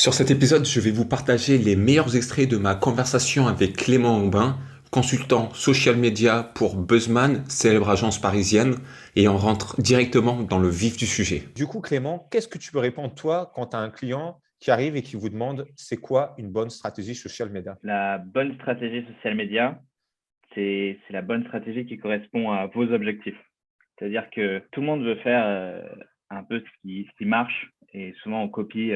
Sur cet épisode, je vais vous partager les meilleurs extraits de ma conversation avec Clément Aubin, consultant social media pour Buzzman, célèbre agence parisienne, et on rentre directement dans le vif du sujet. Du coup, Clément, qu'est-ce que tu peux répondre, toi, quand tu as un client qui arrive et qui vous demande c'est quoi une bonne stratégie social media? La bonne stratégie social media, c'est la bonne stratégie qui correspond à vos objectifs. C'est-à-dire que tout le monde veut faire un peu ce qui marche et souvent on copie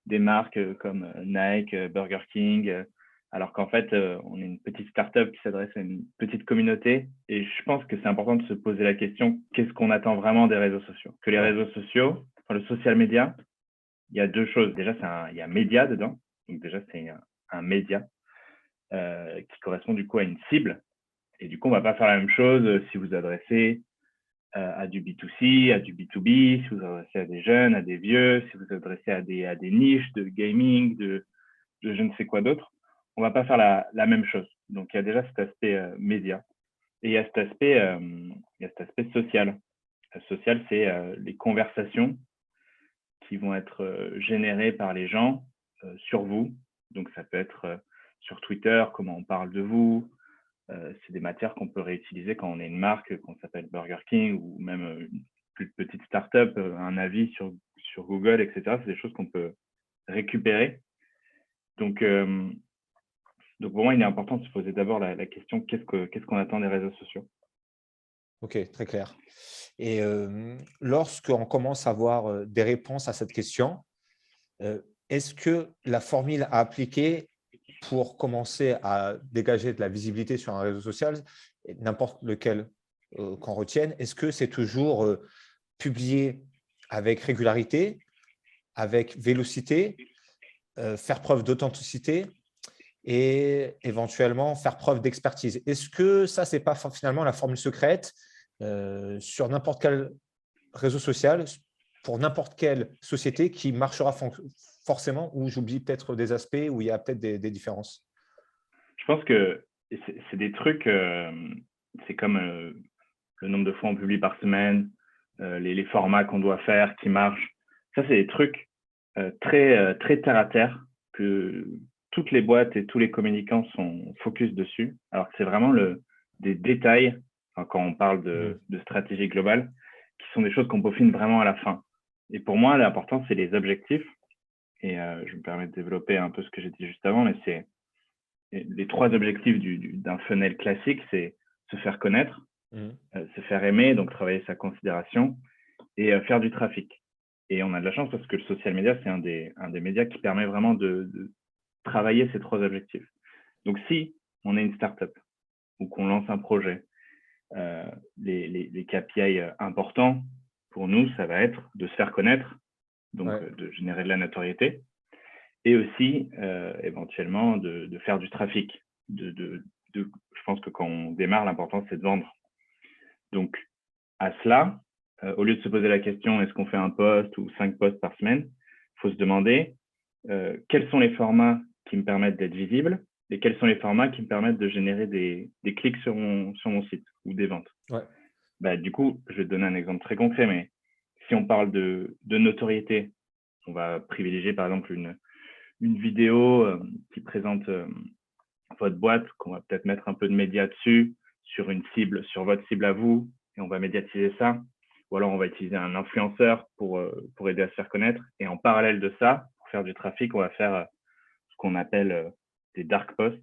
des marques comme Nike, Burger King, alors qu'en fait, on est une petite start-up qui s'adresse à une petite communauté et je pense que c'est important de se poser la question, qu'est-ce qu'on attend vraiment des réseaux sociaux? Que les Ouais. réseaux sociaux, enfin, le social media, il y a deux choses. Déjà, il y a média dedans. Donc déjà, c'est un média qui correspond du coup à une cible. Et du coup, on ne va pas faire la même chose si vous adressez à du B2C, à du B2B, si vous adressez à des jeunes, à des vieux, si vous adressez à des niches de gaming, de je ne sais quoi d'autre. On ne va pas faire la même chose. Donc, il y a déjà cet aspect média. Et il y a cet aspect social. Social, c'est les conversations qui vont être générées par les gens sur vous. Donc, ça peut être sur Twitter, comment on parle de vous. C'est des matières qu'on peut réutiliser quand on est une marque, qu'on s'appelle Burger King ou même une plus petite start-up, un avis sur Google, etc. C'est des choses qu'on peut récupérer. Donc, pour moi, il est important de se poser d'abord la question qu'est-ce qu'on attend des réseaux sociaux? OK, très clair. Et lorsqu'on commence à avoir des réponses à cette question, est-ce que la formule à appliquer pour commencer à dégager de la visibilité sur un réseau social, et n'importe lequel qu'on retienne, est-ce que c'est toujours publier avec régularité, avec vélocité, faire preuve d'authenticité et éventuellement faire preuve d'expertise? Est-ce que ça, c'est pas finalement la formule secrète sur n'importe quel réseau social, pour n'importe quelle société qui marchera forcément, ou j'oublie peut-être des aspects où il y a peut-être des différences? Je pense que c'est des trucs, c'est comme le nombre de fois on publie par semaine, les formats qu'on doit faire qui marchent. Ça, c'est des trucs très terre à terre que toutes les boîtes et tous les communicants sont focus dessus. Alors que c'est vraiment des détails, enfin, quand on parle Mmh. de stratégie globale, qui sont des choses qu'on peaufine vraiment à la fin. Et pour moi, l'important, c'est les objectifs. Et je me permets de développer un peu ce que j'ai dit juste avant, mais c'est les trois objectifs d'un funnel classique, c'est se faire connaître, Mmh. se faire aimer, donc travailler sa considération, et faire du trafic. Et on a de la chance parce que le social media, c'est un des médias qui permet vraiment de travailler ces trois objectifs. Donc, si on est une startup ou qu'on lance un projet, euh, les KPI importants pour nous, ça va être de se faire connaître, donc Ouais. de générer de la notoriété, et aussi éventuellement de faire du trafic. Je pense que quand on démarre, l'important, c'est de vendre. Donc, à cela, au lieu de se poser la question est-ce qu'on fait un post ou 5 posts par semaine, il faut se demander quels sont les formats qui me permettent d'être visible et quels sont les formats qui me permettent de générer des clics sur mon site ou des ventes. Ouais. Bah, du coup, je vais te donner un exemple très concret, mais si on parle de notoriété, on va privilégier par exemple une vidéo qui présente votre boîte, qu'on va peut-être mettre un peu de médias dessus, sur une cible, sur votre cible à vous, et on va médiatiser ça. Ou alors, on va utiliser un influenceur pour aider à se faire connaître. Et en parallèle de ça, pour faire du trafic, on va faire ce qu'on appelle des dark posts.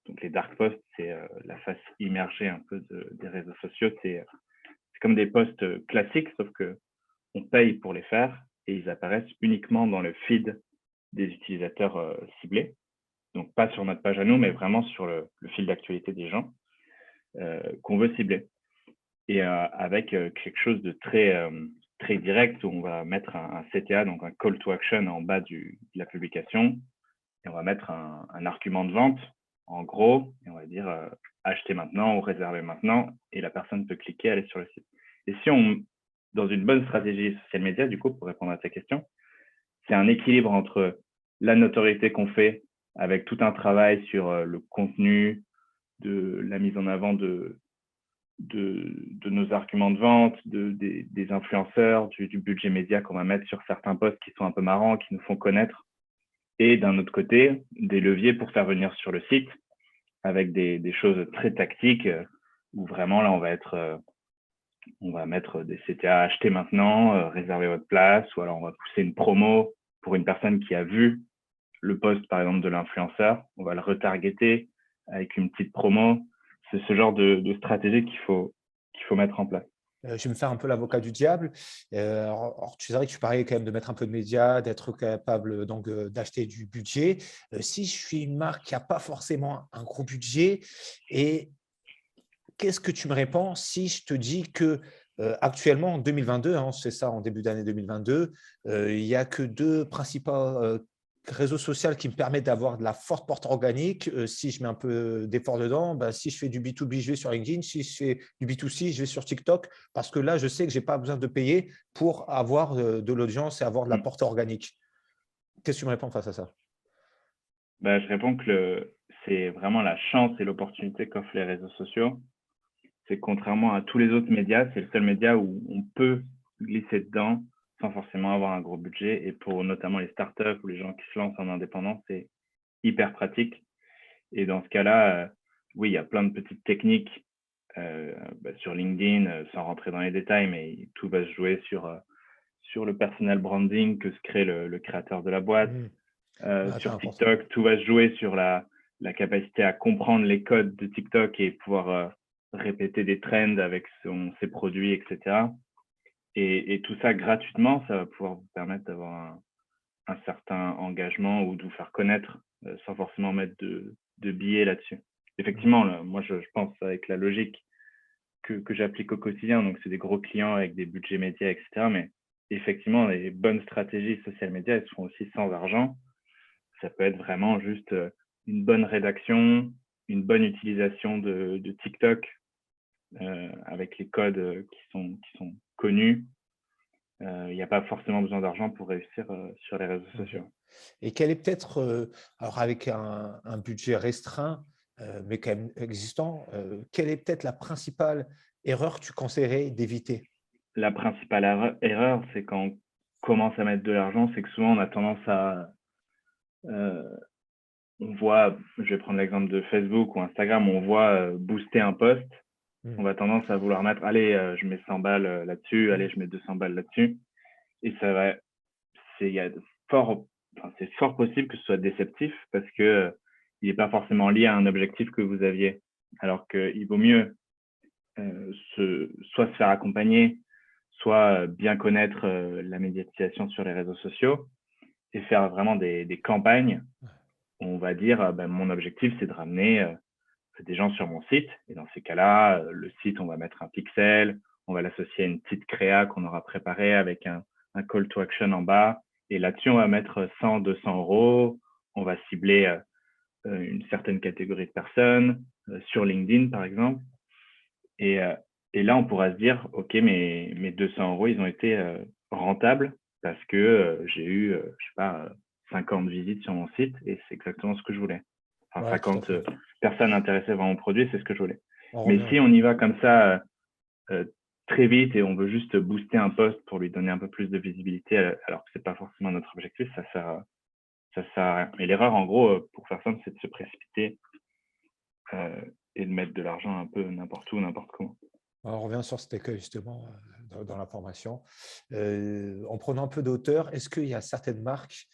Donc, les dark posts, c'est la face immergée un peu des réseaux sociaux. C'est comme des posts classiques, sauf que on paye pour les faire et ils apparaissent uniquement dans le feed des utilisateurs ciblés. Donc, pas sur notre page à nous, mais vraiment sur le fil d'actualité des gens qu'on veut cibler. Et avec quelque chose de très direct où on va mettre un CTA, donc un call to action en bas de la publication, et on va mettre un argument de vente en gros, et on va dire acheter maintenant ou réserver maintenant, et la personne peut cliquer, aller sur le site. Et si on, dans une bonne stratégie social media, du coup, pour répondre à ta question, c'est un équilibre entre la notoriété qu'on fait avec tout un travail sur le contenu, de la mise en avant de nos arguments de vente, des influenceurs, du budget média qu'on va mettre sur certains posts qui sont un peu marrants, qui nous font connaître. et d'un autre côté, des leviers pour faire venir sur le site avec des choses très tactiques où vraiment là, on va mettre des CTA acheter maintenant, réserver votre place, ou alors on va pousser une promo pour une personne qui a vu le post, par exemple, de l'influenceur. On va le retargeter avec une petite promo. C'est ce genre de stratégie qu'il faut mettre en place. Je vais me faire un peu l'avocat du diable. Alors, tu sais que tu parlais quand même de mettre un peu de médias, d'être capable donc d'acheter du budget. Si je suis une marque qui n'a pas forcément un gros budget, et qu'est-ce que tu me réponds si je te dis que actuellement en 2022, hein, c'est ça en début d'année 2022, il n'y a que deux principaux réseaux sociaux qui me permettent d'avoir de la forte porte organique. Si je mets un peu d'effort dedans, bah, si je fais du B2B, je vais sur LinkedIn. Si je fais du B2C, je vais sur TikTok parce que là, je sais que je n'ai pas besoin de payer pour avoir de l'audience et avoir de la porte organique. Qu'est-ce que tu me réponds face à ça? Bah, je réponds que c'est vraiment la chance et l'opportunité qu'offrent les réseaux sociaux. C'est que contrairement à tous les autres médias, c'est le seul média où on peut glisser dedans sans forcément avoir un gros budget. Et pour notamment les startups ou les gens qui se lancent en indépendance, c'est hyper pratique. Et dans ce cas-là, oui, il y a plein de petites techniques sur LinkedIn, sans rentrer dans les détails, mais tout va se jouer sur le personal branding que se crée le créateur de la boîte. Ah, c'est Sur important. TikTok, tout va se jouer sur la capacité à comprendre les codes de TikTok et pouvoir répéter des trends avec ses produits, etc. Et tout ça gratuitement, ça va pouvoir vous permettre d'avoir un certain engagement ou de vous faire connaître sans forcément mettre de billets là-dessus. Effectivement, là, moi, je pense avec la logique que j'applique au quotidien, donc c'est des gros clients avec des budgets médias, etc. Mais effectivement, les bonnes stratégies social médias, elles se font aussi sans argent. Ça peut être vraiment juste une bonne rédaction, une bonne utilisation de TikTok avec les codes qui sont connus. Il n'y a pas forcément besoin d'argent pour réussir sur les réseaux sociaux. Et quel est peut-être, alors avec un budget restreint, mais quand même existant, quelle est peut-être la principale erreur que tu conseillerais d'éviter? La principale erreur, c'est quand on commence à mettre de l'argent, c'est que souvent on a tendance à on voit, je vais prendre l'exemple de Facebook ou Instagram, on voit booster un post, on va tendance à vouloir mettre, allez, je mets 100 balles là-dessus, allez, je mets 200 balles là-dessus. Et ça va, c'est fort possible que ce soit déceptif parce que il n'est pas forcément lié à un objectif que vous aviez. Alors qu'il vaut mieux soit se faire accompagner, soit bien connaître la médiatisation sur les réseaux sociaux et faire vraiment des campagnes. On va dire, mon objectif, c'est de ramener des gens sur mon site. Et dans ces cas-là, le site, on va mettre un pixel, on va l'associer à une petite créa qu'on aura préparée avec un call to action en bas. Et là-dessus, on va mettre 100, 200 euros. On va cibler une certaine catégorie de personnes sur LinkedIn, par exemple. Et là, on pourra se dire, OK, mes 200 euros, ils ont été rentables parce que j'ai eu, je sais pas, 50 visites sur mon site et c'est exactement ce que je voulais. Enfin, Ouais, tout à 50 fait. personnes intéressées par mon produit, c'est ce que je voulais. On Mais revient. si on y va comme ça très vite et on veut juste booster un post pour lui donner un peu plus de visibilité alors que c'est pas forcément notre objectif, ça sert à rien. Et l'erreur, en gros, pour faire simple, c'est de se précipiter et de mettre de l'argent un peu n'importe où, n'importe comment. On revient sur cet écueil justement dans la formation. En prenant un peu d'auteur, est-ce qu'il y a certaines marques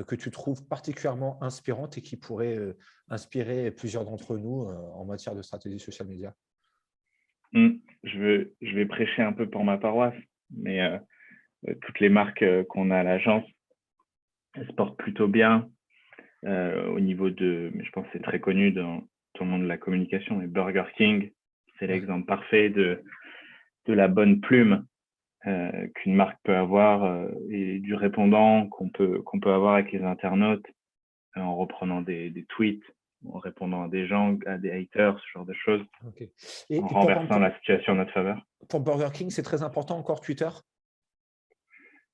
que tu trouves particulièrement inspirantes et qui pourraient inspirer plusieurs d'entre nous en matière de stratégie social media? Je vais prêcher un peu pour ma paroisse, mais toutes les marques qu'on a à l'agence, elles se portent plutôt bien au niveau mais je pense que c'est très connu dans tout le monde de la communication, mais Burger King, c'est l'exemple parfait de la bonne plume qu'une marque peut avoir et du répondant qu'on peut avoir avec les internautes en reprenant des tweets, en répondant à des gens, à des haters, ce genre de choses, Ok. en Et renversant la situation en notre faveur. pour Burger King, c'est très important encore Twitter?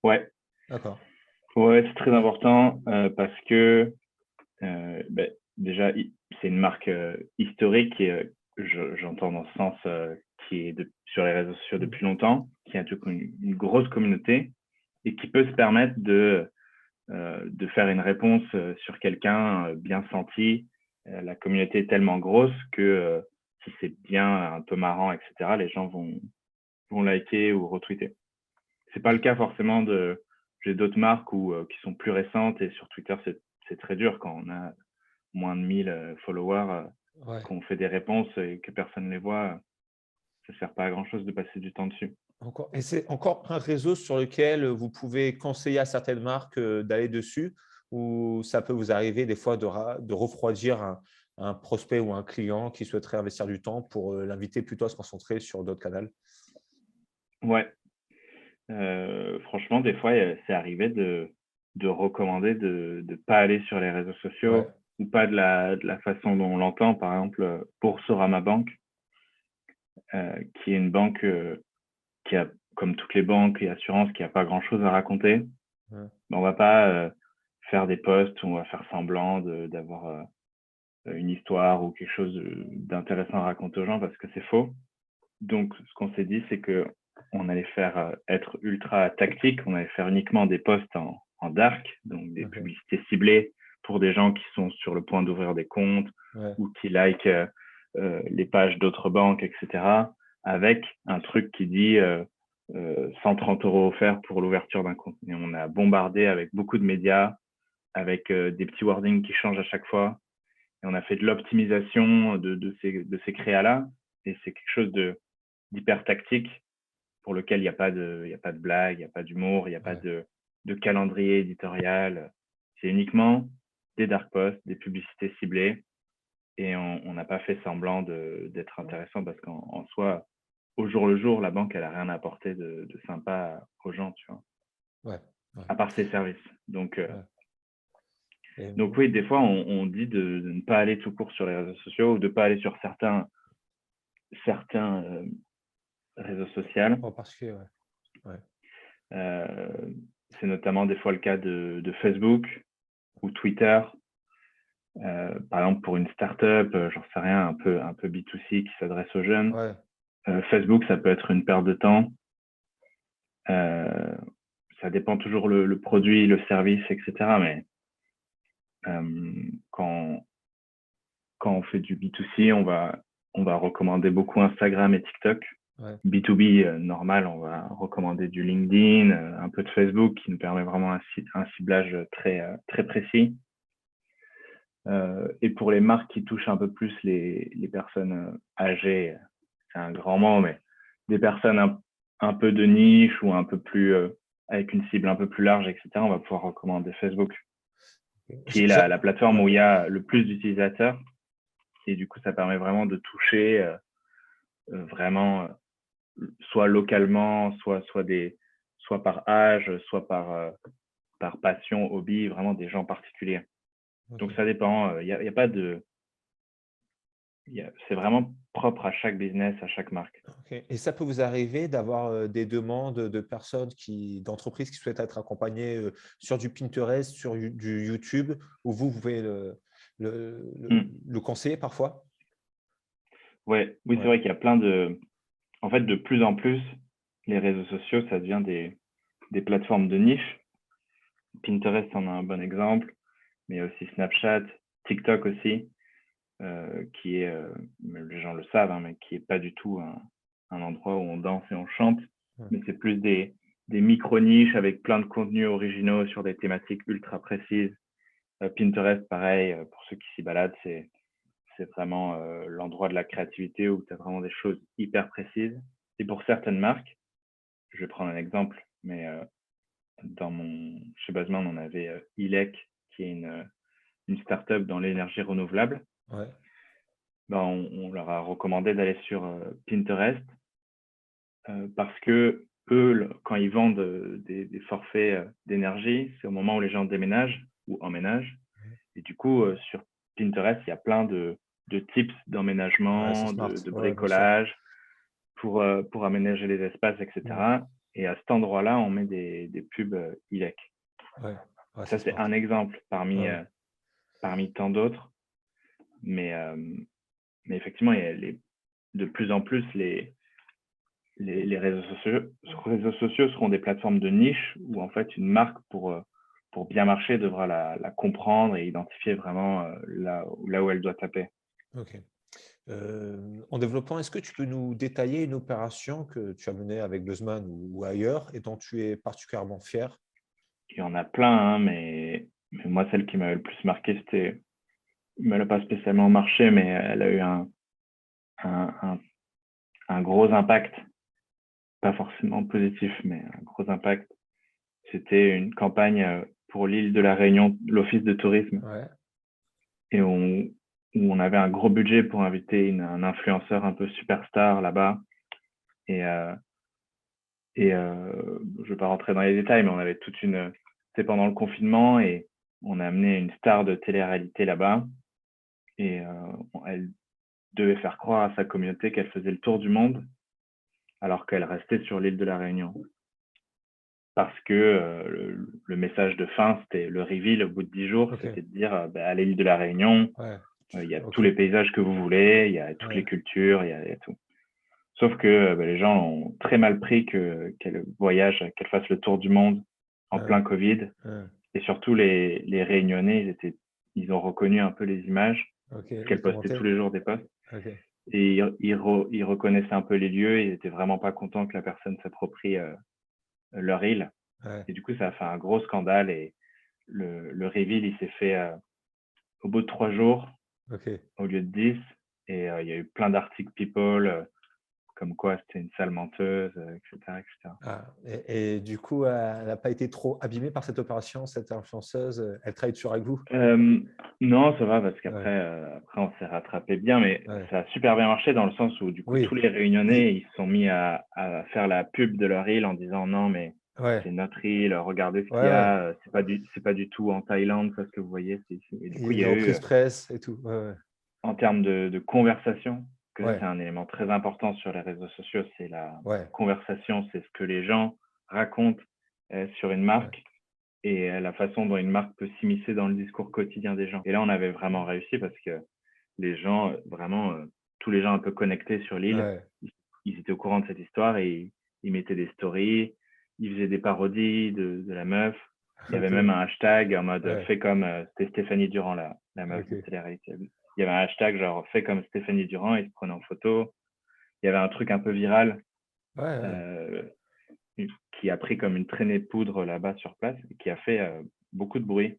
Ouais, D'accord. ouais, c'est très important parce que déjà, c'est une marque historique et j'entends dans ce sens qui est sur les réseaux sociaux depuis longtemps, qui a une grosse communauté et qui peut se permettre de faire une réponse sur quelqu'un bien senti. La communauté est tellement grosse que si c'est bien, un peu marrant, etc., les gens vont liker ou retweeter. C'est pas le cas forcément j'ai d'autres marques qui sont plus récentes et sur Twitter, c'est très dur quand on a moins de 1000 followers, Ouais. qu'on fait des réponses et que personne ne les voit. Ça ne sert pas à grand-chose de passer du temps dessus. Et c'est encore un réseau sur lequel vous pouvez conseiller à certaines marques d'aller dessus, ou ça peut vous arriver des fois de refroidir un prospect ou un client qui souhaiterait investir du temps pour l'inviter plutôt à se concentrer sur d'autres canaux? Ouais, franchement, des fois, c'est arrivé de recommander de ne pas aller sur les réseaux Ouais, sociaux ou pas de la façon dont on l'entend. Par exemple, Boursorama Bank, qui est une banque qui a, comme toutes les banques et assurances, qui n'a pas grand-chose à raconter. ouais, Mais on ne va pas faire des posts où on va faire semblant d'avoir une histoire ou quelque chose d'intéressant à raconter aux gens parce que c'est faux. Donc, ce qu'on s'est dit, c'est que on allait faire être ultra tactique. On allait faire uniquement des posts en dark, donc des ok, publicités ciblées pour des gens qui sont sur le point d'ouvrir des comptes ouais, ou qui likent les pages d'autres banques, etc. Avec un truc qui dit 130 € offerts pour l'ouverture d'un compte. Et on a bombardé avec beaucoup de médias, avec des petits wordings qui changent à chaque fois. Et on a fait de l'optimisation de ces créas-là. Et c'est quelque chose d'hyper tactique pour lequel il n'y a pas de blague, il n'y a pas d'humour, il n'y a pas ouais. de calendrier éditorial. C'est uniquement des dark posts, des publicités ciblées. Et on n'a pas fait semblant d'être intéressant parce qu'en soi, au jour le jour, la banque, elle n'a rien à apporter de sympa aux gens, tu vois, Ouais, ouais, à part ses services. ouais. Et, Donc oui, des fois, on dit de ne pas aller tout court sur les réseaux sociaux ou de ne pas aller sur certains réseaux sociaux. en particulier, ouais. Ouais. C'est notamment des fois le cas de Facebook ou Twitter. Par exemple, pour une startup, j'en sais rien, un peu B2C qui s'adresse aux jeunes. Ouais. Facebook, ça peut être une perte de temps. Ça dépend toujours le produit, le service, etc. Mais quand on fait du B2C, on va recommander beaucoup Instagram et TikTok. Ouais. B2B normal, on va recommander du LinkedIn, un peu de Facebook qui nous permet vraiment un ciblage très précis. Et pour les marques qui touchent un peu plus les personnes âgées, c'est un grand mot, mais des personnes un peu de niche ou un peu plus avec une cible un peu plus large, etc., on va pouvoir recommander Facebook, qui est la plateforme Ouais. où il y a le plus d'utilisateurs. Et du coup, ça permet vraiment de toucher vraiment soit localement, soit par âge, soit par passion, hobby, vraiment des gens particuliers. Donc Ok. ça dépend. Il y a pas de, c'est vraiment propre à chaque business, à chaque marque. Ok. Et ça peut vous arriver d'avoir des demandes de personnes d'entreprises qui souhaitent être accompagnées sur du Pinterest, sur du YouTube, où vous pouvez Mm. le conseiller parfois? Ouais, oui, c'est Ouais, vrai qu'il y a en fait, de plus en plus, les réseaux sociaux, ça devient des plateformes de niche. Pinterest en a un bon exemple, mais il y a aussi Snapchat, TikTok aussi, qui est, les gens le savent, hein, mais qui est pas du tout un endroit où on danse et on chante, ouais, mais c'est plus des micro-niches avec plein de contenus originaux sur des thématiques ultra précises. Pinterest, pareil, pour ceux qui s'y baladent, c'est vraiment l'endroit de la créativité où tu as vraiment des choses hyper précises. Et pour certaines marques, je vais prendre un exemple, mais chez Buzzman, on avait ILEC, qui est une startup dans l'énergie renouvelable. ouais, Ben, on leur a recommandé d'aller sur Pinterest parce que eux, quand ils vendent des forfaits d'énergie, c'est au moment où les gens déménagent ou emménagent. Et du coup, sur Pinterest, il y a plein de tips ouais, c'est d'emménagement, smart. de Ouais, bien sûr. bricolage pour aménager les espaces, Mm. etc. Et à cet endroit-là, on met des pubs ILEC. Ouais, ouais, Ça, c'est c'est smart. un exemple Ouais, ouais. parmi tant d'autres. Mais, effectivement, de plus en plus, les réseaux sociaux seront des plateformes de niche où en fait une marque pour bien marcher, devra la comprendre et identifier vraiment là où elle doit taper. Ok. En développement, est-ce que tu peux nous détailler une opération que tu as menée avec Buzzman ou ailleurs et dont tu es particulièrement fier? Il y en a plein, hein, mais moi, celle qui m'avait le plus marqué, c'était, elle n'a pas spécialement marché, mais elle a eu un, un- un gros impact, pas forcément positif, mais un gros impact. C'était une campagne pour l'île de la Réunion, l'Office de tourisme, Ouais, et où on avait un gros budget pour inviter un influenceur un peu superstar là-bas. Et, je ne vais pas rentrer dans les détails, mais on avait c'était pendant le confinement et on a amené une star de télé-réalité là-bas. Et elle devait faire croire à sa communauté qu'elle faisait le tour du monde alors qu'elle restait sur l'île de la Réunion. Parce que le message de fin, c'était le reveal au bout de 10 jours, ok, c'était de dire à l'île de la Réunion, ouais, il y a ok, tous les paysages que vous voulez, il y a toutes les ouais, cultures, il y a tout. Sauf que les gens ont très mal pris qu'elle voyage, qu'elle fasse le tour du monde en ouais, plein Covid. ouais, Et surtout, les Réunionnais, ils ont reconnu un peu les images, ok, parce les qu'elle postait tous commentaires, les jours des posts. ok, Et ils reconnaissaient un peu les lieux, ils étaient vraiment pas contents que la personne s'approprie leur île. ouais, Et du coup, ça a fait un gros scandale et le reveal, il s'est fait au bout de 3 jours ok. au lieu de 10. Et il y a eu plein d'articles People, comme quoi c'était une sale menteuse, etc., etc. Ah, et du coup, elle n'a pas été trop abîmée par cette opération, cette influenceuse, elle travaille toujours avec vous? Non, ça va parce Ouais, après on s'est rattrapé bien, mais ouais. ça a super bien marché dans le sens où du coup tous Oui, les il- Réunionnais ils se sont mis à faire la pub de leur île en disant non mais ouais, c'est notre île, regardez ce qu'il y ouais, ouais. a, c'est pas du tout en Thaïlande ça ce que vous voyez c'est ici. Et du coup Et il y les a eu reprises presse et tout. Ouais, en termes de conversation, que ça ouais, c'est un élément très important sur les réseaux sociaux, c'est la ouais, conversation, c'est ce que les gens racontent sur une ouais, marque et la façon dont une marque peut s'immiscer dans le discours quotidien des gens. Et là, on avait vraiment réussi parce que les gens, vraiment, tous les gens un peu connectés sur l'île, ouais. ils étaient au courant de cette histoire et ils mettaient des stories, ils faisaient des parodies de la meuf. Il y avait Ok, même un hashtag en mode ouais, fait comme c'était Stéphanie Durand, la meuf de ok. télé-réalité. Il y avait un hashtag genre fait comme Stéphanie Durand, ils se prenaient en photo. Il y avait un truc un peu viral Ouais, ouais, euh, qui a pris comme une traînée de poudre là-bas sur place et qui a fait beaucoup de bruit.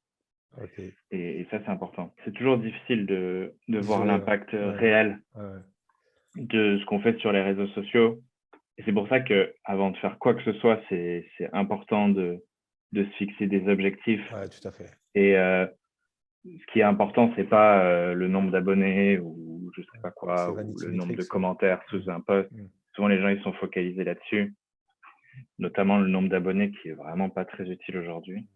ok. Et ça, c'est important. C'est toujours difficile de voir Isolé, ouais, l'impact ouais, réel ouais, de ce qu'on fait sur les réseaux sociaux. Et c'est pour ça que avant de faire quoi que ce soit, c'est important de se fixer des objectifs. ouais, tout à fait. Et ce qui est important, c'est pas le nombre d'abonnés ou je sais pas quoi, C'est ou Vanity le nombre de Metrics, ouais. commentaires sous un post. Mm. Souvent, les gens, ils sont focalisés là-dessus, notamment le nombre d'abonnés qui est vraiment pas très utile aujourd'hui.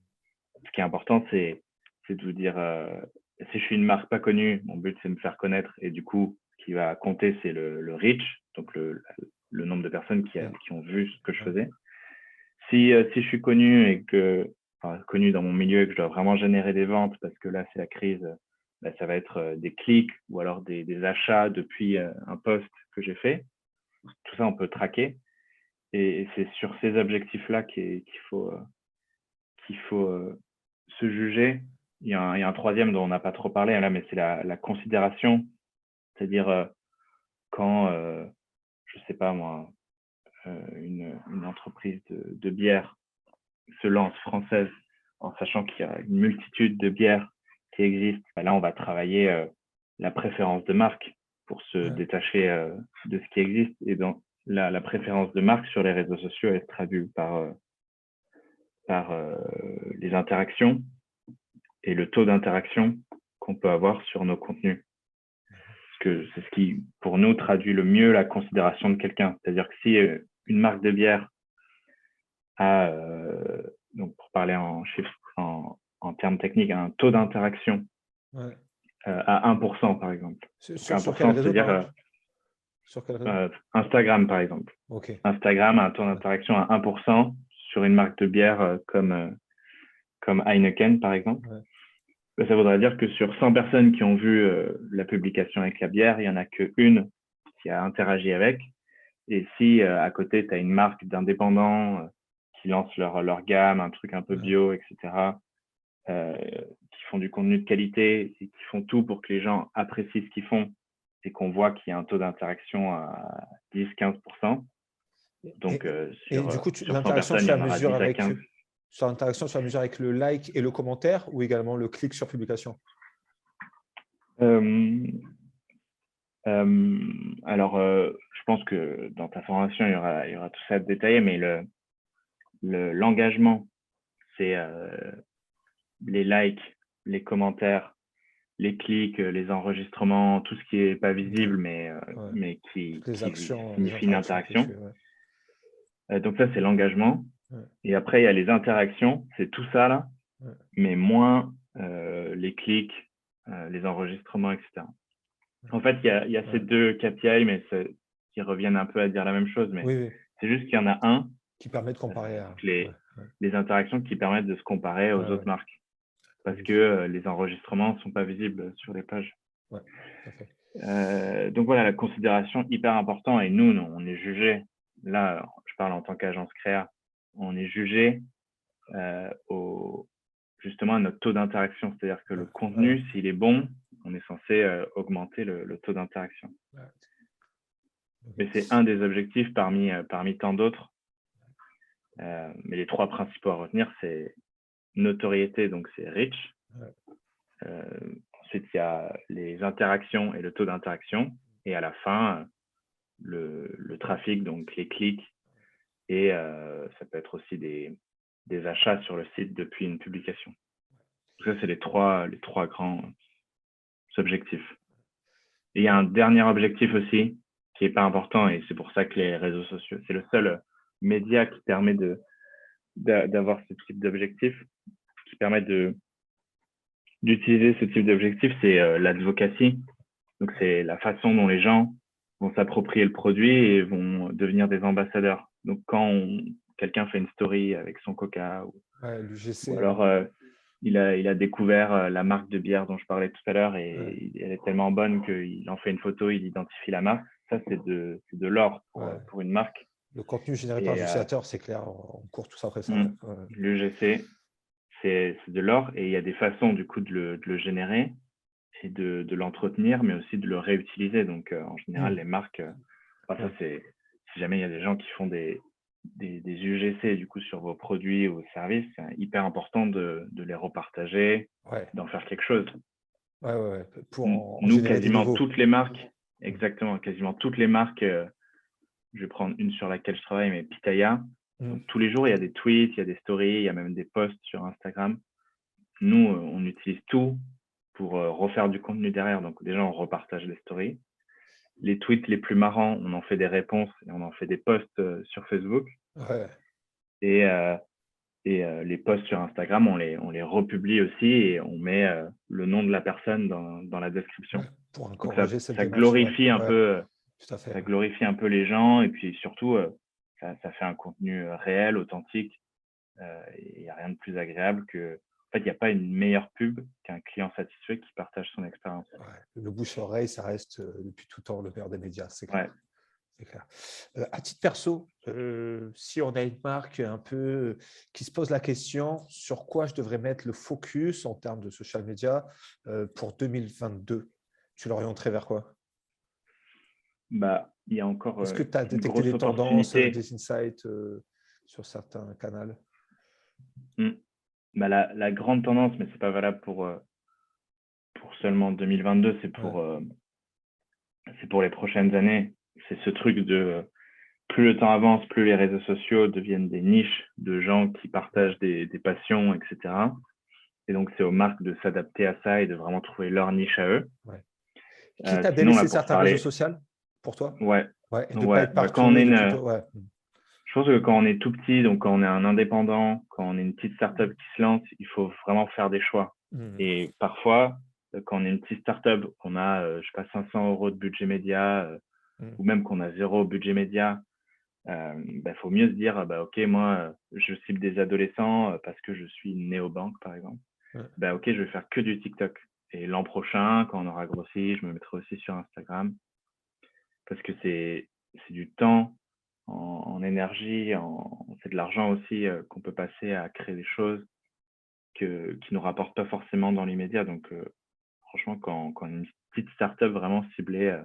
Ce qui est important, c'est de vous dire, si je suis une marque pas connue, mon but, c'est de me faire connaître. Et du coup, ce qui va compter, c'est le reach, donc le nombre de personnes Ouais, qui ont vu ce que je ouais, faisais. Si je suis connu et enfin, connu dans mon milieu et que je dois vraiment générer des ventes, parce que là, c'est la crise, bah, ça va être des clics ou alors des achats depuis un post que j'ai fait. Tout ça, on peut traquer. Et c'est sur ces objectifs-là qu'il faut se juger. Il y a un troisième dont on n'a pas trop parlé là, mais c'est la considération. C'est-à-dire quand, je sais pas moi, une entreprise de bière se lance française en sachant qu'il y a une multitude de bières qui existent, bah là, on va travailler la préférence de marque pour se ouais, détacher de ce qui existe. Et donc, la préférence de marque sur les réseaux sociaux, elle se traduit par les interactions et le taux d'interaction qu'on peut avoir sur nos contenus. Parce que c'est ce qui, pour nous, traduit le mieux la considération de quelqu'un. C'est-à-dire que si une marque de bière a, donc pour parler en chiffres, en termes techniques, un taux d'interaction ouais. à 1%, par exemple. Donc Sur quel 1%, réseau, par c'est-à-dire exemple? Sur quel réseau? Instagram, par exemple. Ok. Instagram a un taux Ouais, d'interaction à 1% sur une marque de bière comme Heineken, par exemple. ouais, Ça voudrait dire que sur 100 personnes qui ont vu la publication avec la bière, il n'y en a qu'une qui a interagi avec. Et si à côté, tu as une marque d'indépendants qui lance leur gamme, un truc un peu ouais, bio, etc., qui font du contenu de qualité et qui font tout pour que les gens apprécient ce qu'ils font et qu'on voit qu'il y a un taux d'interaction à 10-15%. Donc, Et du coup, sur 100 l'interaction personnes, se il fait y à en aura mesure 10 à avec 15. sur l'interaction se fait à mesure avec le like et le commentaire ou également le clic sur publication? Euh, alors, je pense que dans ta formation, il y aura tout ça détaillé, mais l'engagement, c'est les likes, les commentaires, les clics, les enregistrements, tout ce qui n'est pas visible, mais Toutes les qui actions, les signifie une interactions interaction. ouais. Donc ça, c'est l'engagement. Ouais. Et après, il y a les interactions, c'est tout ça là, Ouais. mais moins les clics, les enregistrements, etc. En fait, il y a ces deux KPI, mais qui reviennent un peu à dire la même chose, mais Oui. c'est juste qu'il y en a un Qui permet de comparer à les interactions qui permettent de se comparer aux autres marques. Parce que les enregistrements ne sont pas visibles sur les pages. Ouais, tout à fait. Donc voilà, la considération hyper importante. Et nous, on est jugé, là, je parle en tant qu'agence créa, on est jugé justement à notre taux d'interaction. C'est-à-dire que le contenu, s'il est bon, on est censé augmenter le taux d'interaction. Ouais. Mais c'est un des objectifs parmi tant d'autres. Mais les trois principaux à retenir, c'est notoriété, donc c'est reach. Ensuite, il y a les interactions et le taux d'interaction. Et à la fin, le trafic, donc les clics. Et ça peut être aussi des achats sur le site depuis une publication. Donc ça, c'est les trois grands objectifs. Et il y a un dernier objectif aussi qui n'est pas important, et c'est pour ça que les réseaux sociaux, c'est le seul média qui permet d'avoir ce type d'objectif, qui permet d'utiliser ce type d'objectif, c'est l'advocacy. Donc, c'est la façon dont les gens vont s'approprier le produit et vont devenir des ambassadeurs. Donc, quand quelqu'un fait une story avec son Coca ou alors il a découvert la marque de bière dont je parlais tout à l'heure et elle est tellement bonne qu'il en fait une photo, il identifie la marque. Ça, c'est de l'or pour une marque. Le contenu généré par l'utilisateur, c'est clair, on court tout ça après ça. L'UGC, c'est de l'or et il y a des façons du coup de le générer et de l'entretenir, mais aussi de le réutiliser. Donc, en général, les marques, ça, c'est si jamais il y a des gens qui font des UGC du coup sur vos produits ou services, c'est hyper important de les repartager, d'en faire quelque chose. Pour nous, quasiment toutes les marques, exactement, quasiment toutes les marques, je vais prendre une sur laquelle je travaille, mais Pitaya, donc, tous les jours, il y a des tweets, il y a des stories, il y a même des posts sur Instagram. Nous, on utilise tout pour refaire du contenu derrière. Donc, déjà, on repartage les stories. Les tweets les plus marrants, on en fait des réponses et on en fait des posts sur Facebook. Et les posts sur Instagram, on les republie aussi et on met le nom de la personne dans la description. Pour donc ça glorifie un peu, ça glorifie un peu les gens et puis surtout, ça fait un contenu réel, authentique. Il n'y a rien de plus agréable que. En fait, il n'y a pas une meilleure pub qu'un client satisfait qui partage son expérience. Le bouche-oreille, ça reste depuis tout temps le meilleur des médias, c'est clair. C'est clair. À titre perso, si on a une marque un peu qui se pose la question sur quoi je devrais mettre le focus en termes de social media pour 2022, tu l'orienterais vers quoi? Il y a encore. Est-ce que tu as détecté des tendances, des insights sur certains canaux? La grande tendance, mais ce n'est pas valable pour seulement 2022, c'est pour les prochaines années. C'est ce truc de plus le temps avance, plus les réseaux sociaux deviennent des niches de gens qui partagent des passions, etc. Et donc, c'est aux marques de s'adapter à ça et de vraiment trouver leur niche à eux. Quitte à délaisser certains réseaux sociaux pour toi? Et de ne pas être partout. Quand on est je pense que quand on est tout petit, donc quand on est un indépendant, quand on est une petite startup qui se lance, il faut vraiment faire des choix. Et parfois, quand on est une petite startup, on a, je sais pas, 500 € de budget média, ou même qu'on a 0 budget média, faut mieux se dire, OK, moi, je cible des adolescents parce que je suis une néobanque, par exemple. OK, je vais faire que du TikTok. Et l'an prochain, quand on aura grossi, je me mettrai aussi sur Instagram. Parce que c'est du temps en énergie, c'est de l'argent aussi qu'on peut passer à créer des choses. qui ne nous rapportent pas forcément dans l'immédiat. Donc, franchement, quand une petite startup vraiment ciblée,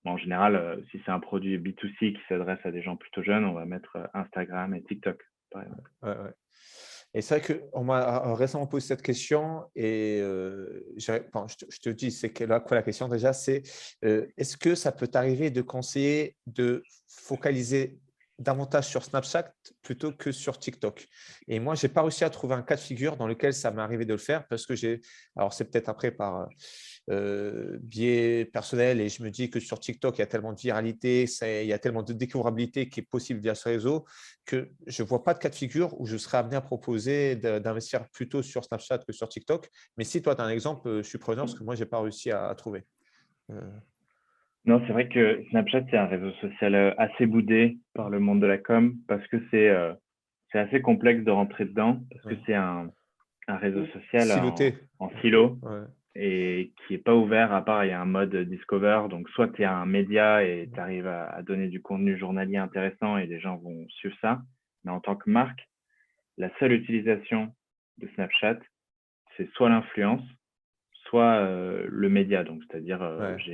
en général, si c'est un produit B2C qui s'adresse à des gens plutôt jeunes, on va mettre Instagram et TikTok, par exemple. Ouais, ouais. Et c'est vrai qu'on m'a récemment posé cette question et je te dis, c'est quoi la question déjà, c'est est-ce que ça peut t'arriver de conseiller de focaliser davantage sur Snapchat plutôt que sur TikTok? Et moi, j'ai pas réussi à trouver un cas de figure dans lequel ça m'est arrivé de le faire parce que alors c'est peut-être après par biais personnel et je me dis que sur TikTok, il y a tellement de viralité, il y a tellement de découvrabilité qui est possible via ce réseau que je ne vois pas de cas de figure où je serais amené à proposer d'investir plutôt sur Snapchat que sur TikTok. Mais si toi, tu as un exemple, je suis preneur parce que moi, je n'ai pas réussi à trouver. Non, c'est vrai que Snapchat, c'est un réseau social assez boudé par le monde de la com parce que c'est assez complexe de rentrer dedans parce que Ouais. c'est un réseau social Siloté. en silo Ouais. et qui n'est pas ouvert à part il y a un mode Discover. Donc, soit tu es un média et tu arrives à donner du contenu journalier intéressant et les gens vont suivre ça. Mais en tant que marque, la seule utilisation de Snapchat, c'est soit l'influence, soit le média. Donc, c'est-à-dire, Ouais. je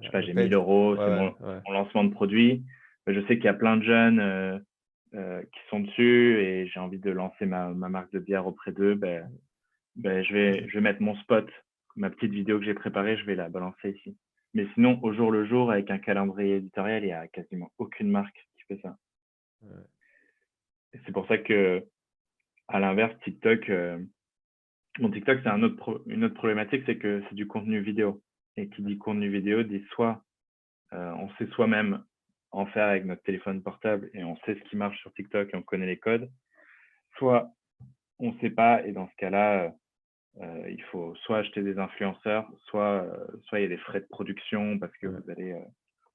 sais pas, Le j'ai 1000 paid. euros, Ouais, c'est ouais, ouais. mon lancement de produit. Je sais qu'il y a plein de jeunes qui sont dessus et j'ai envie de lancer ma marque de bière auprès d'eux. Je vais mettre mon spot, ma petite vidéo que j'ai préparée, je vais la balancer ici. Mais sinon, au jour le jour, avec un calendrier éditorial, il n'y a quasiment aucune marque qui fait ça. Ouais. Et c'est pour ça que, à l'inverse, TikTok, TikTok, c'est une autre problématique, c'est que c'est du contenu vidéo. Et qui dit contenu vidéo dit soit on sait soi-même en faire avec notre téléphone portable et on sait ce qui marche sur TikTok et on connaît les codes, soit on ne sait pas et dans ce cas-là, il faut soit acheter des influenceurs, soit il y a des frais de production parce que Ouais. vous allez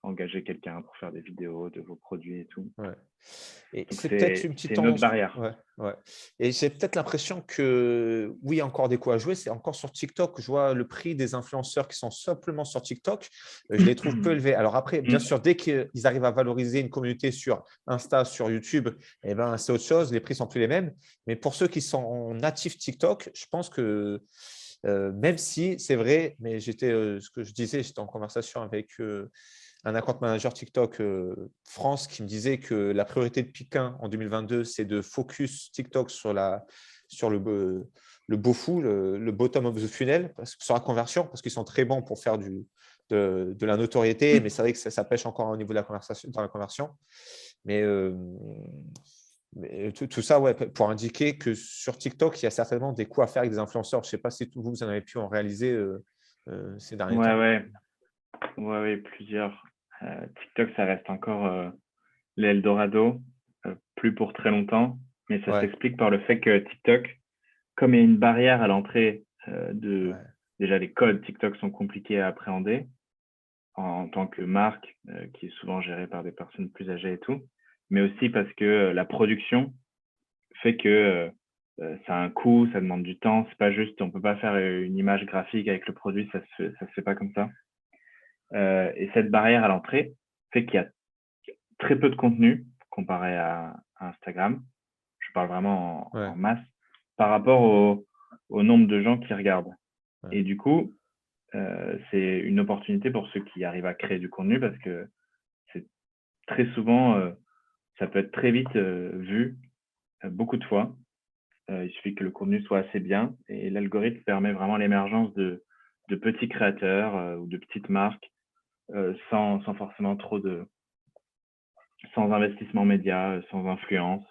engager quelqu'un pour faire des vidéos de vos produits et tout. Ouais. Et Donc, c'est peut-être c'est une petite une autre tendance. barrière. Ouais, ouais. Et j'ai peut-être l'impression que oui, il y a encore des coups à jouer. C'est encore sur TikTok. Je vois le prix des influenceurs qui sont simplement sur TikTok. Je les trouve peu élevés. Alors après, bien sûr, dès qu'ils arrivent à valoriser une communauté sur Insta, sur YouTube, eh ben, c'est autre chose. Les prix sont plus les mêmes. Mais pour ceux qui sont natifs TikTok, je pense que même si c'est vrai, mais ce que je disais, j'étais en conversation avec un account manager TikTok France qui me disait que la priorité de Pékin en 2022, c'est de focus TikTok sur le BOFU, le bottom of the funnel, sur la conversion, parce qu'ils sont très bons pour faire de la notoriété, mais c'est vrai que ça pêche encore au niveau de la conversation, dans la conversion. Mais tout ça, ouais, pour indiquer que sur TikTok, il y a certainement des coups à faire avec des influenceurs. Je ne sais pas si vous en avez pu en réaliser ces derniers temps. Ouais, plusieurs. TikTok, ça reste encore l'Eldorado, plus pour très longtemps, mais ça Ouais, s'explique par le fait que TikTok, comme il y a une barrière à l'entrée ouais, déjà les codes TikTok sont compliqués à appréhender en tant que marque qui est souvent gérée par des personnes plus âgées et tout, mais aussi parce que la production fait que ça a un coût, ça demande du temps, c'est pas juste, on peut pas faire une image graphique avec le produit, ça se fait pas comme ça. Et cette barrière à l'entrée fait qu'il y a très peu de contenu comparé à Instagram. Je parle vraiment en ouais, masse par rapport au nombre de gens qui regardent. ouais. Et du coup, c'est une opportunité pour ceux qui arrivent à créer du contenu parce que c'est très souvent, ça peut être très vite vu beaucoup de fois. Il suffit que le contenu soit assez bien et l'algorithme permet vraiment l'émergence de petits créateurs ou de petites marques sans forcément sans investissement média, sans influence.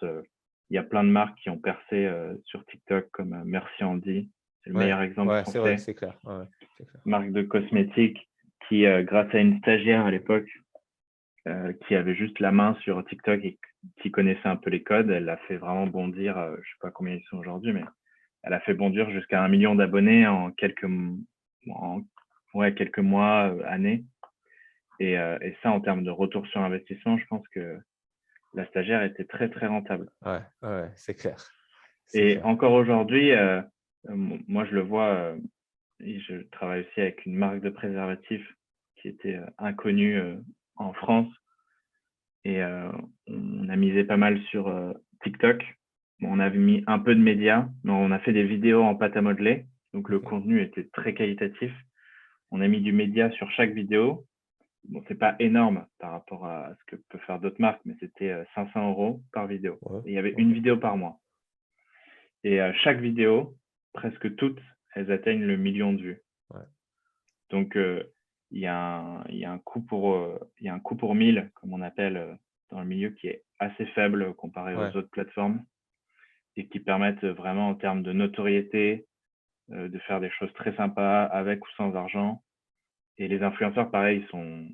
Il y a plein de marques qui ont percé sur TikTok comme Merci Andy, c'est le Ouais, meilleur exemple ouais, c'est vrai, français. c'est clair. Ouais, c'est clair. Marque de cosmétiques qui, grâce à une stagiaire à l'époque, qui avait juste la main sur TikTok et qui connaissait un peu les codes, elle a fait vraiment bondir, je ne sais pas combien ils sont aujourd'hui, mais elle a fait bondir jusqu'à 1 million d'abonnés en quelques mois, années. Et ça, en termes de retour sur investissement, je pense que la stagiaire était très, très rentable. Ouais, ouais, c'est clair. C'est Et clair. encore aujourd'hui, moi, je le vois, et je travaille aussi avec une marque de préservatifs qui était inconnue en France. Et on a misé pas mal sur TikTok. Bon, on avait mis un peu de médias, mais on a fait des vidéos en pâte à modeler. Donc, le contenu était très qualitatif. On a mis du média sur chaque vidéo. Bon, c'est pas énorme par rapport à ce que peuvent faire d'autres marques, mais c'était 500 € par vidéo. Ouais, Et il y avait ok. une vidéo par mois. Et chaque vidéo, presque toutes, elles atteignent le million de vues. Ouais. Donc, il y a un coût pour 1000, comme on appelle dans le milieu, qui est assez faible comparé aux Ouais. autres plateformes et qui permettent vraiment en termes de notoriété de faire des choses très sympas avec ou sans argent. Et les influenceurs, pareil, ils sont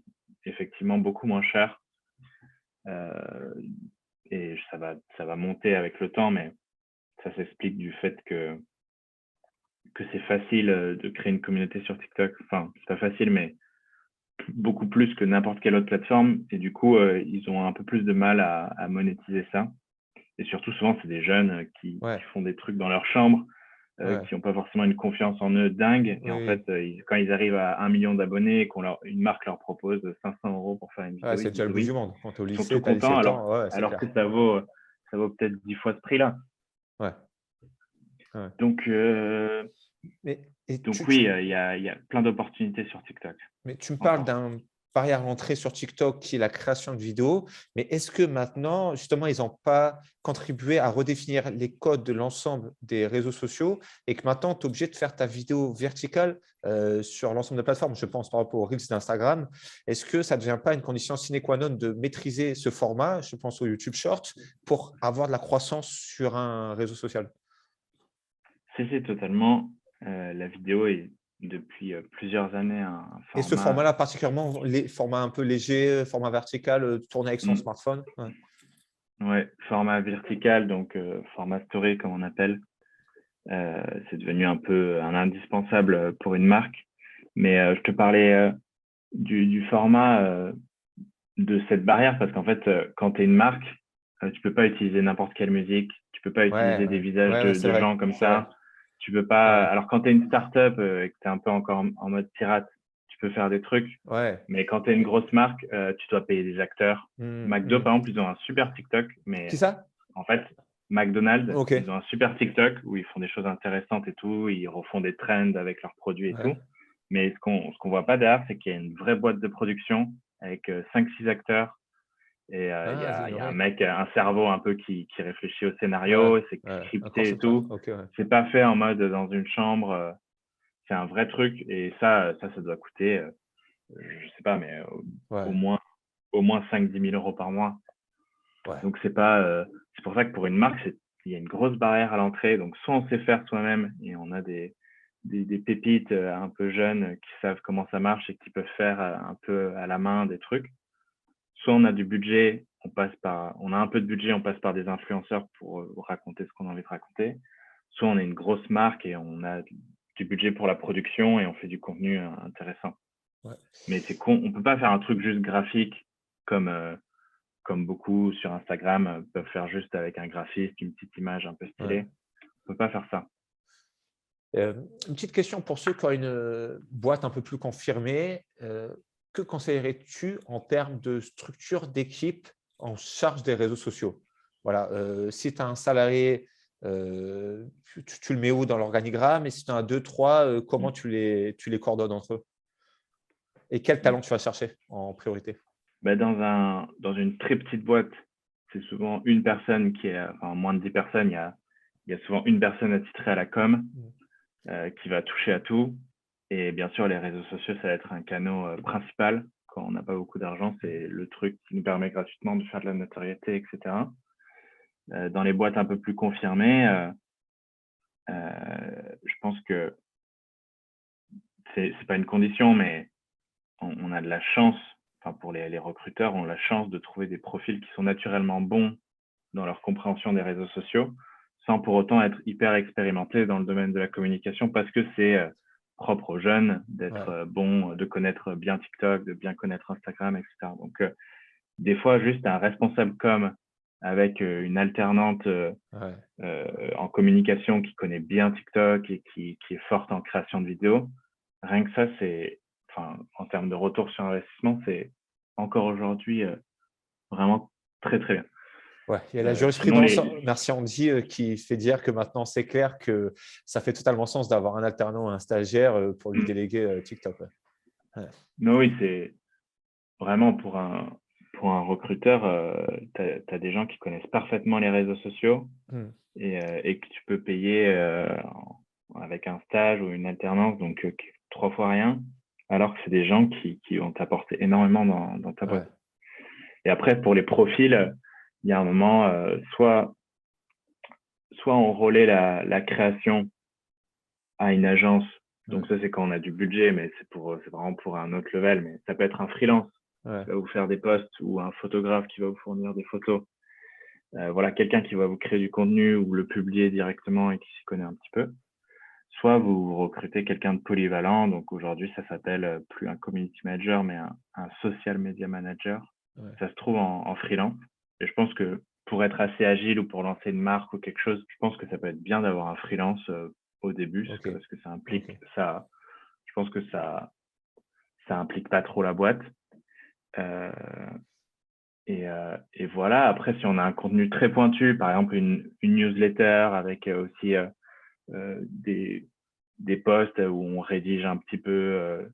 effectivement beaucoup moins chers. Et ça va monter avec le temps, mais ça s'explique du fait que c'est facile de créer une communauté sur TikTok. Enfin, c'est pas facile, mais beaucoup plus que n'importe quelle autre plateforme. Et du coup, ils ont un peu plus de mal à monétiser ça. Et surtout, souvent, c'est des jeunes qui Ouais. font des trucs dans leur chambre, Ouais. qui n'ont pas forcément une confiance en eux dingue. Et en Oui. fait, quand ils arrivent à 1 million d'abonnés et une marque leur propose 500 € pour faire une vidéo, Ouais, c'est ils déjà disent le bout du oui. monde. Quand tu es au Ils sont tout lycée, tu as contents 17 ans, ouais, c'est alors que clair. ça vaut peut-être 10 fois ce prix-là. Ouais. Ouais. Donc, Mais, et oui, il y a plein d'opportunités sur TikTok. mais tu me parles Encore. d'un barrière à l'entrée sur TikTok qui est la création de vidéos, mais est-ce que maintenant, justement, ils n'ont pas contribué à redéfinir les codes de l'ensemble des réseaux sociaux et que maintenant, tu es obligé de faire ta vidéo verticale sur l'ensemble des plateformes? Je pense par rapport aux Reels d'Instagram. Est-ce que ça ne devient pas une condition sine qua non de maîtriser ce format, je pense au YouTube Shorts, pour avoir de la croissance sur un réseau social? C'est totalement. La vidéo est depuis plusieurs années un Et ce format. format-là, particulièrement, les formats un peu légers, format vertical, tourné avec son smartphone? Ouais. Ouais, format vertical, donc format story comme on appelle. C'est devenu un peu un indispensable pour une marque. Mais je te parlais du format de cette barrière parce qu'en fait, quand tu es une marque, tu peux pas utiliser n'importe quelle musique, tu peux pas Ouais, utiliser des ouais, visages ouais, ouais, c'est de vrai, gens comme c'est vrai. ça. Tu peux pas. Ouais, Alors quand tu es une startup et que tu es un peu encore en mode pirate, tu peux faire des trucs. ouais. Mais quand tu es une grosse marque, tu dois payer des acteurs. Mmh, McDo, mmh. par exemple, ils ont un super TikTok, Qui mais ça? en fait, McDonald's, OK. ils ont un super TikTok où ils font des choses intéressantes et tout, ils refont des trends avec leurs produits et Ouais. tout. Mais ce qu'on voit pas derrière, c'est qu'il y a une vraie boîte de production avec 5-6 acteurs et Ah, il y a un ouais. mec, un cerveau un peu qui réfléchit au Ouais, scénario, c'est ouais, un scripté et concepteur. tout. OK, ouais. C'est pas fait en mode dans une chambre, c'est un vrai truc et ça doit coûter, je sais pas, mais au Ouais, moins 5-10 000 € par mois. ouais. Donc c'est pas, c'est pour ça que pour une marque, il y a une grosse barrière à l'entrée. Donc soit on sait faire soi-même et on a des pépites un peu jeunes qui savent comment ça marche et qui peuvent faire un peu à la main des trucs. Soit on a du budget, on a un peu de budget, on passe par des influenceurs pour raconter ce qu'on a envie de raconter. Soit on est une grosse marque et on a du budget pour la production et on fait du contenu intéressant. Ouais. Mais c'est con, on peut pas faire un truc juste graphique comme beaucoup sur Instagram peuvent faire juste avec un graphiste, une petite image un peu Ouais. stylée. On peut pas faire ça. Une petite question pour ceux qui ont une, boîte un peu plus confirmée, que conseillerais-tu en termes de structure d'équipe en charge des réseaux sociaux? Voilà, si tu as un salarié, tu le mets où dans l'organigramme? Et si tu en as 2-3, comment Mm. tu les coordonnes entre eux? Et quel talent tu vas chercher en priorité? Bah, dans une très petite boîte, c'est souvent une personne qui est, enfin, moins de 10 personnes, il y a souvent une personne attitrée à la com Mmh. qui va toucher à tout. Et bien sûr, les réseaux sociaux, ça va être un canal principal. Quand on n'a pas beaucoup d'argent, c'est le truc qui nous permet gratuitement de faire de la notoriété, etc. Dans les boîtes un peu plus confirmées, je pense que c'est pas une condition, mais on a de la chance, enfin pour les recruteurs, ont la chance de trouver des profils qui sont naturellement bons dans leur compréhension des réseaux sociaux, sans pour autant être hyper expérimentés dans le domaine de la communication, parce que c'est propre aux jeunes d'être Ouais, bon, de connaître bien TikTok, de bien connaître Instagram, etc. Donc, des fois, juste un responsable com avec une alternante ouais, en communication qui connaît bien TikTok et qui est forte en création de vidéos, rien que ça, enfin, en termes de retour sur investissement, c'est encore aujourd'hui vraiment très, très bien. Ouais, il y a la Sinon, jurisprudence, merci Andy, qui fait dire que maintenant c'est clair que ça fait totalement sens d'avoir un alternant ou un stagiaire pour lui déléguer TikTok. Ouais. Ouais. non, oui, c'est vraiment pour un recruteur, tu as des gens qui connaissent parfaitement les réseaux sociaux et que tu peux payer avec un stage ou une alternance, donc 3 fois rien, alors que c'est des gens qui vont t'apporter énormément dans ta boîte. Ouais. Et après, pour les profils, il y a un moment, soit on relaie la création à une agence. Donc ça, c'est quand on a du budget, mais c'est vraiment pour un autre level. Mais ça peut être un freelance Ouais. qui va vous faire des posts ou un photographe qui va vous fournir des photos. Voilà, quelqu'un qui va vous créer du contenu ou le publier directement et qui s'y connaît un petit peu. Soit vous recrutez quelqu'un de polyvalent. Donc aujourd'hui, ça s'appelle plus un community manager, mais un social media manager. Ouais. Ça se trouve en freelance. Et je pense que pour être assez agile ou pour lancer une marque ou quelque chose, je pense que ça peut être bien d'avoir un freelance au début, Ok. parce que ça implique Ok. ça. Je pense que ça implique pas trop la boîte. Et voilà. Après, si on a un contenu très pointu, par exemple une newsletter avec aussi des posts où on rédige un petit peu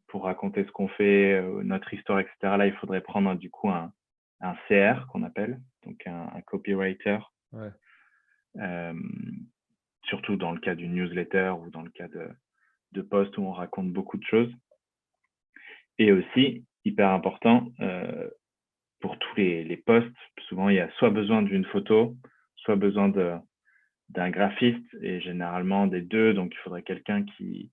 pour raconter ce qu'on fait, notre histoire, etc. Là, il faudrait prendre du coup un CR qu'on appelle, donc un copywriter. Ouais. Surtout dans le cas d'une newsletter ou dans le cas de posts où on raconte beaucoup de choses. Et aussi, hyper important, pour tous les posts, souvent il y a soit besoin d'une photo, soit besoin d'un graphiste, et généralement des deux. Donc il faudrait quelqu'un qui,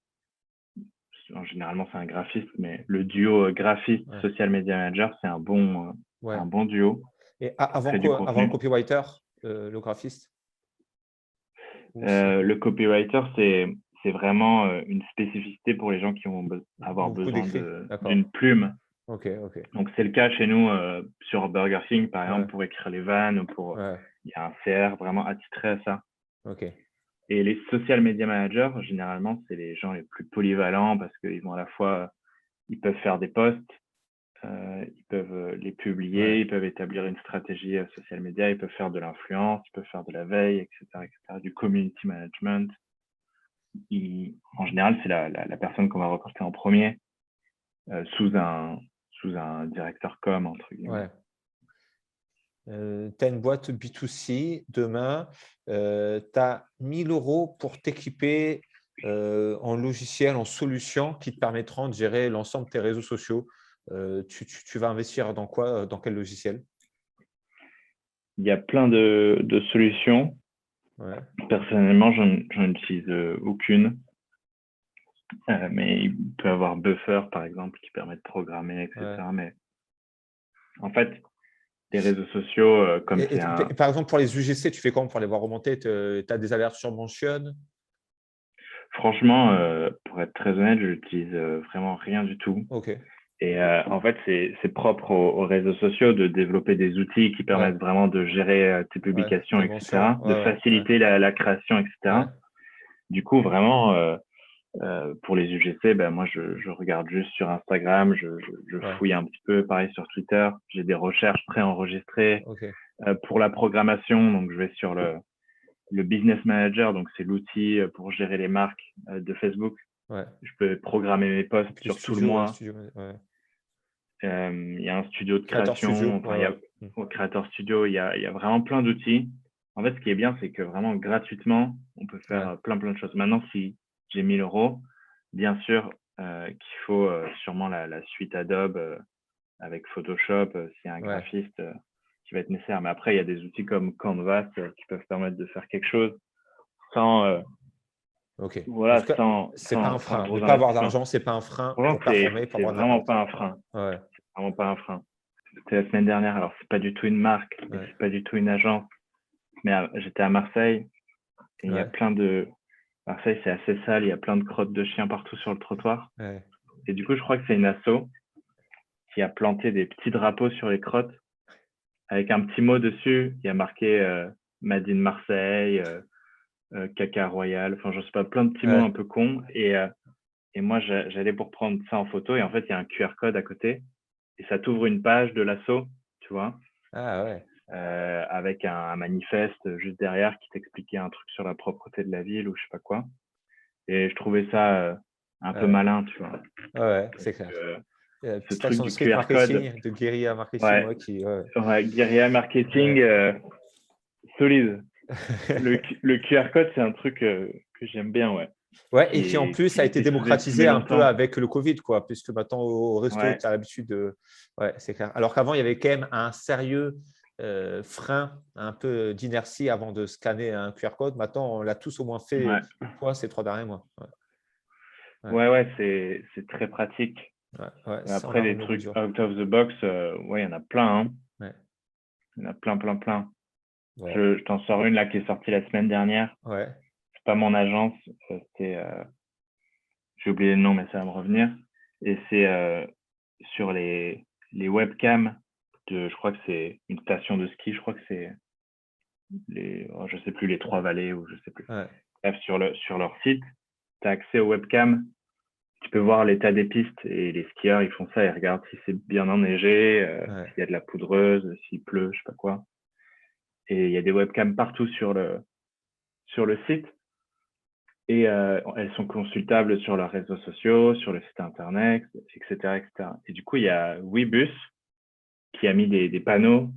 généralement c'est un graphiste, mais le duo graphiste Ouais. social media manager, c'est un bon duo. Et Pour créer avant le copywriter, le graphiste le copywriter, c'est vraiment une spécificité pour les gens qui vont avoir beaucoup besoin d'écrits. d'une plume. Ok. Donc, c'est le cas chez nous sur Burger King, par exemple, Ouais. pour écrire les vannes. Ouais. Il y a un CR vraiment attitré à ça. Ok. Et les social media managers, généralement, c'est les gens les plus polyvalents parce qu'ils vont à la fois, ils peuvent faire des posts, ils peuvent les publier, ils peuvent établir une stratégie social media, ils peuvent faire de l'influence, ils peuvent faire de la veille, etc., du community management. En général, c'est la personne qu'on va recruter en premier sous un directeur com, entre guillemets. Ouais. Tu as une boîte B2C demain, tu as 1 000 € pour t'équiper en logiciel, en solutions qui te permettront de gérer l'ensemble de tes réseaux sociaux. Tu vas investir dans quoi? Dans quel logiciel? Il y a plein de solutions. Ouais. Personnellement, j'en utilise aucune. Mais il peut y avoir Buffer, par exemple, qui permet de programmer, etc. Ouais. Mais en fait, les réseaux sociaux, comme c'est Par exemple, pour les UGC, tu fais comment pour les voir remonter? Tu as des alertes sur Mention? Franchement, pour être très honnête, je n'utilise vraiment rien du tout. Ok. Et en fait, c'est propre aux réseaux sociaux de développer des outils qui permettent Ouais. vraiment de gérer tes publications, Tes etc., mentions. de faciliter la création, etc. Ouais. Du coup, vraiment, pour les UGC, ben, moi, je regarde juste sur Instagram, je fouille un petit peu, pareil sur Twitter. J'ai des recherches préenregistrées. Ok. Pour la programmation, donc je vais sur le Business Manager, donc c'est l'outil pour gérer les marques de Facebook. Ouais. Je peux programmer mes posts Les sur tout le studios, mois. studio, ouais. Il y a un studio de Creator création, Studio. enfin, il y a au Creator Studio, il y a vraiment plein d'outils. En fait, ce qui est bien, c'est que vraiment gratuitement, on peut faire plein de choses. Maintenant, si j'ai 1 000 €, bien sûr qu'il faut sûrement la suite Adobe avec Photoshop, s'il y a un graphiste qui va être nécessaire. Mais après, il y a des outils comme Canvas qui peuvent permettre de faire quelque chose sans, Ok. voilà, En tout cas, c'est pas un sans frein. Ne gros pas avoir investissement. d'argent, c'est pas un frein Vraiment, pour performer, pour c'est avoir de vraiment l'impact. pas un frein. Ouais. Vraiment pas un frein. C'était la semaine dernière, alors c'est pas du tout une marque, et c'est pas du tout une agence, mais j'étais à Marseille et il y a plein de... Marseille, c'est assez sale, il y a plein de crottes de chiens partout sur le trottoir. Ouais. Et du coup, je crois que c'est une asso qui a planté des petits drapeaux sur les crottes avec un petit mot dessus. Il y a marqué Made in Marseille, Caca Royal, enfin, je sais pas, plein de petits mots un peu cons. Et moi, j'allais pour prendre ça en photo et en fait, il y a un QR code à côté et ça t'ouvre une page de l'asso, tu vois. Ah ouais. avec un manifeste juste derrière qui t'expliquait un truc sur la propreté de la ville ou je sais pas quoi. Et je trouvais ça un peu malin, tu vois. Ouais, c'est clair. Ce Petite truc action de du street QR code, marketing, de guérilla marketing, ouais, guérilla marketing solide. Le QR code, c'est un truc que j'aime bien, ouais. Ouais, et qui en plus a été était sous-estimé démocratisé un peu longtemps. avec le Covid, quoi, puisque maintenant au resto, Ouais, tu as l'habitude de. Ouais, c'est clair. Alors qu'avant, il y avait quand même un sérieux frein, un peu d'inertie avant de scanner un QR code. Maintenant, on l'a tous au moins fait ouais, une fois ces 3 derniers mois. ouais, c'est très pratique. On Après, a des une trucs mesure. out of the box, ouais, il y en a plein, hein. Ouais. Il y en a plein, plein, plein. Bon. Je t'en sors une là qui est sortie la semaine dernière. Ouais. C'est pas mon agence, c'était, j'ai oublié le nom, mais ça va me revenir. Et c'est sur les webcams je crois que c'est une station de ski, je crois que c'est je sais plus, les Trois-Vallées ou je sais plus. Ouais. Bref, sur leur site, tu as accès aux webcams. Tu peux voir l'état des pistes et les skieurs, ils font ça, ils regardent si c'est bien enneigé, s'il y a de la poudreuse, s'il pleut, je sais pas quoi. Et il y a des webcams partout sur le site. Et elles sont consultables sur leurs réseaux sociaux, sur le site internet, etc., etc. Et du coup, il y a Webus qui a mis des panneaux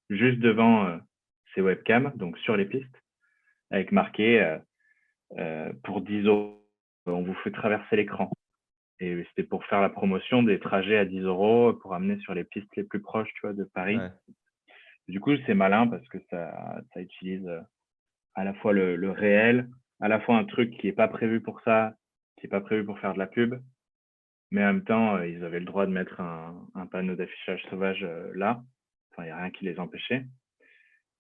juste devant ces webcams, donc sur les pistes, avec marqué pour 10 €, on vous fait traverser l'écran. Et c'était pour faire la promotion des trajets à 10 € pour amener sur les pistes les plus proches, tu vois, de Paris. Ouais. Du coup, c'est malin parce que ça utilise à la fois le réel, à la fois un truc qui n'est pas prévu pour ça, qui n'est pas prévu pour faire de la pub, mais en même temps, ils avaient le droit de mettre un panneau d'affichage sauvage là. Enfin, il n'y a rien qui les empêchait.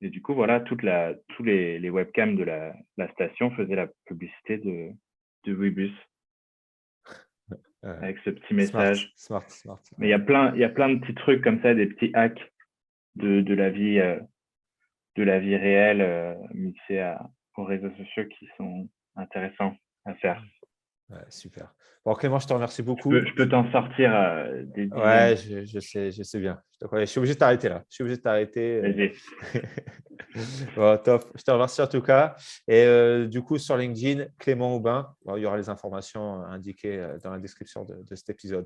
Et du coup, voilà, tous les webcams de la station faisaient la publicité de Webus avec ce petit message. Smart. Mais il y a plein de petits trucs comme ça, des petits hacks de la vie réelle mixés aux réseaux sociaux qui sont intéressants à faire. Ouais, super. Bon, Clément, je te remercie beaucoup. Je peux t'en sortir des Ouais, dizaines. je sais bien. Je suis obligé de t'arrêter là. Je suis obligé de t'arrêter. Vas-y. Bon, top. Je te remercie en tout cas. Et du coup, sur LinkedIn, Clément Aubin, il y aura les informations indiquées dans la description de cet épisode.